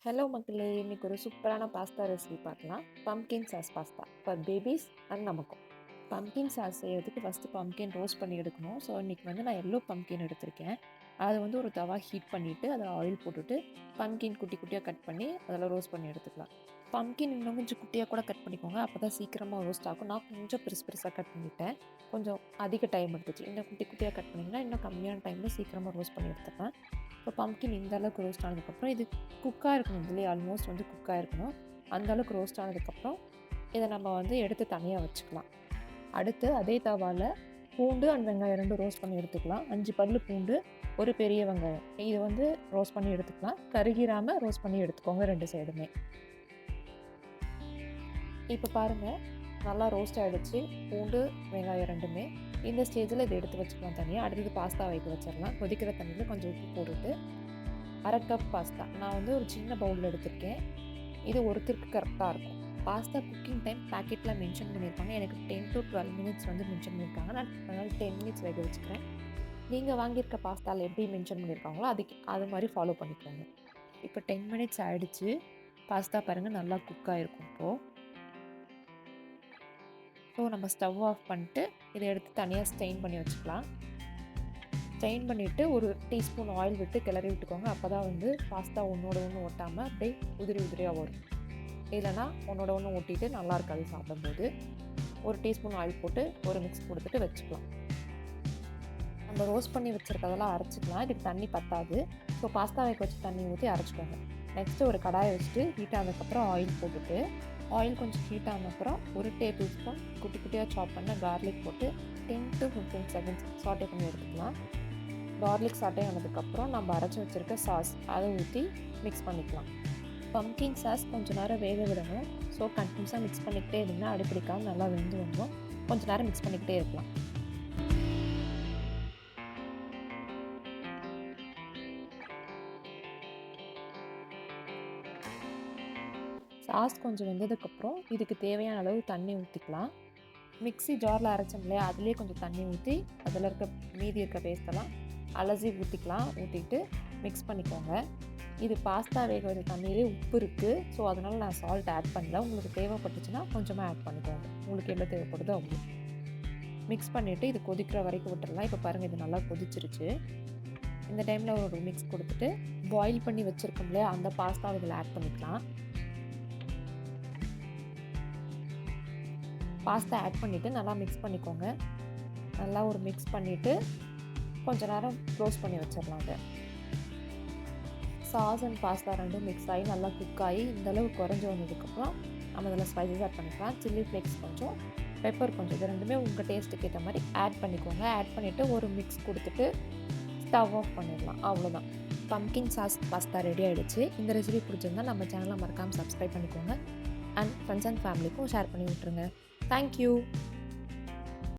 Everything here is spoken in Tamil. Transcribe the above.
ஹலோ மக்களே! இன்னைக்கு ஒரு சூப்பரான பாஸ்தா ரெசிபி பார்க்கலாம். Pumpkin sauce pasta for babies and நமக்கும். பம்ப்கின் சாஸ் செய்யறதுக்கு ஃபஸ்ட்டு பம்ப்கின் ரோஸ்ட் பண்ணி எடுக்கணும். ஸோ இன்னைக்கு நான் எல்லோ பம்ப்கின் எடுத்திருக்கேன். அதை ஒரு தவா ஹீட் பண்ணிவிட்டு அதில் ஆயில் போட்டுட்டு பம்ப்கின் குட்டி குட்டியாக கட் பண்ணி அதில் ரோஸ்ட் பண்ணி எடுத்துக்கலாம். பம்ப்கின் இன்னும் கொஞ்சம் குட்டியாக கூட கட் பண்ணிக்கோங்க. அப்போ தான் சீக்கிரமாக ரோஸ்ட் ஆகும். நான் கொஞ்சம் பெருசாக கட் பண்ணிட்டேன். கொஞ்சம் அதிக டைம் எடுத்துச்சு. இன்னும் குட்டி குட்டியாக கட் பண்ணிங்கன்னா இன்னும் கம்மியான டைமில் சீக்கிரமாக ரோஸ்ட் பண்ணி எடுத்துப்பேன். இப்போ பம்ப்கின் இந்த அளவுக்கு ரோஸ்ட் ஆனதுக்கப்புறம் இது குக்காக இருக்கணும். இதுலேயே ஆல்மோஸ்ட் குக்காக இருக்கணும். அந்த அளவுக்கு ரோஸ்ட் ஆனதுக்கப்புறம் இதை நம்ம எடுத்து தனியாக வச்சுக்கலாம். அடுத்து அதே தவாவில் பூண்டு அண்ட் வெங்காயம் 2 ரோஸ்ட் பண்ணி எடுத்துக்கலாம். 5 பல்லு பூண்டு, ஒரு பெரிய வெங்காயம் இது ரோஸ்ட் பண்ணி எடுத்துக்கலாம். கருகிராமல் ரோஸ்ட் பண்ணி எடுத்துக்கோங்க 2 சைடுமே. இப்போ பாருங்கள், நல்லா ரோஸ்ட் ஆகிடுச்சு பூண்டு வெங்காயம் 2மே. இந்த ஸ்டேஜில் இதை எடுத்து வச்சுக்கலாம் தனியாக. அடுத்தது பாஸ்தா வைக்க வச்சிடலாம். கொதிக்கிற தண்ணியில் கொஞ்சம் உப்பு போட்டுட்டு 1/2 கப் பாஸ்தா நான் ஒரு சின்ன பவுலில் எடுத்திருக்கேன். இது ஒருத்தருக்கு கரெக்டாக இருக்கும். பாஸ்தா குக்கிங் டைம் பேக்கெட்டில் மென்ஷன் பண்ணியிருக்காங்க. எனக்கு 10 to 12 மினிட்ஸ் மென்ஷன் பண்ணியிருக்காங்க. நான் அதனால் 10 மினிட்ஸ் வேக வச்சுக்கிறேன். நீங்கள் வாங்கியிருக்க பாஸ்தாவில் எப்படி மென்ஷன் பண்ணியிருக்காங்களோ அது மாதிரி ஃபாலோ பண்ணிக்கோங்க. இப்போ 10 மினிட்ஸ் ஆகிடுச்சு. பாஸ்தா பாருங்கள் நல்லா குக் ஆகிருக்கும். ஸோ நம்ம ஸ்டவ் ஆஃப் பண்ணிட்டு இதை எடுத்து தனியாக ஸ்ட்ரெயின் பண்ணி வச்சுக்கலாம். ஸ்ட்ரெயின் பண்ணிவிட்டு ஒரு டீஸ்பூன் ஆயில் விட்டு கிளறி விட்டுக்கோங்க. அப்போ தான் பாஸ்தா ஒன்றோட ஒன்று ஒட்டாமல் அப்படியே உதிரியாக வரும். இல்லைனா ஒன்றோட ஒன்று ஒட்டிட்டு நல்லா இருக்காது சாப்பிடும்போது. ஒரு டீஸ்பூன் ஆயில் போட்டு ஒரு மிக்ஸ் கொடுத்துட்டு வச்சுக்கலாம். நம்ம ரோஸ்ட் பண்ணி வச்சுருக்கதெல்லாம் அரைச்சிக்கலாம். இதுக்கு தண்ணி பத்தாது. ஸோ பாஸ்தா வைக்க வச்சு தண்ணி ஊற்றி அரைச்சிக்கோங்க. நெக்ஸ்ட்டு ஒரு கடாயை வச்சுட்டு ஹீட் ஆனதுக்கப்புறம் ஆயில் போட்டுட்டு ஆயில் கொஞ்சம் ஹீட் ஆனதுக்கப்புறம் ஒரு டேபிள் ஸ்பூன் குட்டி குட்டியாக சாப் பண்ண கார்லிக் போட்டு 10 to 15 செகண்ட்ஸ் சாட்டே பண்ணி எடுத்துக்கலாம். கார்லிக் சாட்டே ஆனதுக்கப்புறம் நம்ம அரைச்சி வச்சுருக்க சாஸ் அதை ஊற்றி மிக்ஸ் பண்ணிக்கலாம். பம்ப்கின் சாஸ் கொஞ்சம் நேரம் வேக விடணும். ஸோ கண்டினியூஸாக மிக்ஸ் பண்ணிக்கிட்டே இருந்தீங்கன்னா அடிப்பிடிக்காமல் நல்லா வெந்து வந்துடும். கொஞ்சம் நேரம் மிக்ஸ் பண்ணிக்கிட்டே இருக்கலாம். சாஸ் கொஞ்சம் வெந்ததுக்கப்புறம் இதுக்கு தேவையான அளவு தண்ணி ஊற்றிக்கலாம். மிக்ஸி ஜாரில் அரைச்சோம் இல்லையா, அதுலேயே கொஞ்சம் தண்ணி ஊற்றி அதில் மீதி இருக்க பேஸ்ட்டெல்லாம் அலசி ஊற்றிக்கலாம். ஊற்றிட்டு மிக்ஸ் பண்ணிக்கோங்க. இது பாஸ்தா வேக வைத்த தண்ணியிலே உப்பு இருக்குது. ஸோ அதனால் நான் சால்ட் ஆட் பண்ணல. உங்களுக்கு தேவைப்பட்டுச்சுன்னா கொஞ்சமாக ஆட் பண்ணிக்கோங்க. உங்களுக்கு எவ்வளோ தேவைப்படுதோ அவ்வளோ மிக்ஸ் பண்ணிவிட்டு இது கொதிக்கிற வரைக்கும் விட்டுடலாம். இப்போ பாருங்கள், இது நல்லா கொதிச்சிருச்சு. இந்த டைமில் ஒரு மிக்ஸ் கொடுத்துட்டு பாயில் பண்ணி வச்சுருக்கோம் இல்லையா, அந்த பாஸ்தா இதில் ஆட் பண்ணிக்கலாம். பாஸ்தா ஆட் பண்ணிவிட்டு நல்லா மிக்ஸ் பண்ணிக்கோங்க. நல்லா ஒரு மிக்ஸ் பண்ணிவிட்டு கொஞ்சம் நேரம் க்ளோஸ் பண்ணி வச்சிடலாம். அதை சாஸ் அண்ட் பாஸ்தா ரெண்டும் மிக்ஸ் ஆகி நல்லா குக் ஆகி இந்தளவு குறைஞ்சி வந்ததுக்கப்புறம் நம்ம அதில் ஸ்பைசஸ் ஆட் பண்ணிக்கலாம். சில்லி ஃப்ளேக்ஸ் கொஞ்சம், பெப்பர் கொஞ்சம், இது ரெண்டுமே உங்கள் டேஸ்ட்டுக்கு ஏற்ற மாதிரி ஆட் பண்ணிக்கோங்க. ஆட் பண்ணிவிட்டு ஒரு மிக்ஸ் கொடுத்துட்டு ஸ்டவ் ஆஃப் பண்ணிடலாம். அவ்வளோதான், பம்ப்கின் சாஸ் பாஸ்தா ரெடி ஆகிடுச்சு. இந்த ரெசிபி பிடிச்சிருந்தா நம்ம சேனலை மறக்காமல் சப்ஸ்கிரைப் பண்ணிக்கோங்க. அண்ட் ஃப்ரெண்ட்ஸ் அண்ட் ஃபேமிலிக்கும் ஷேர் பண்ணி விட்டுருங்க. தேங்க்யூ.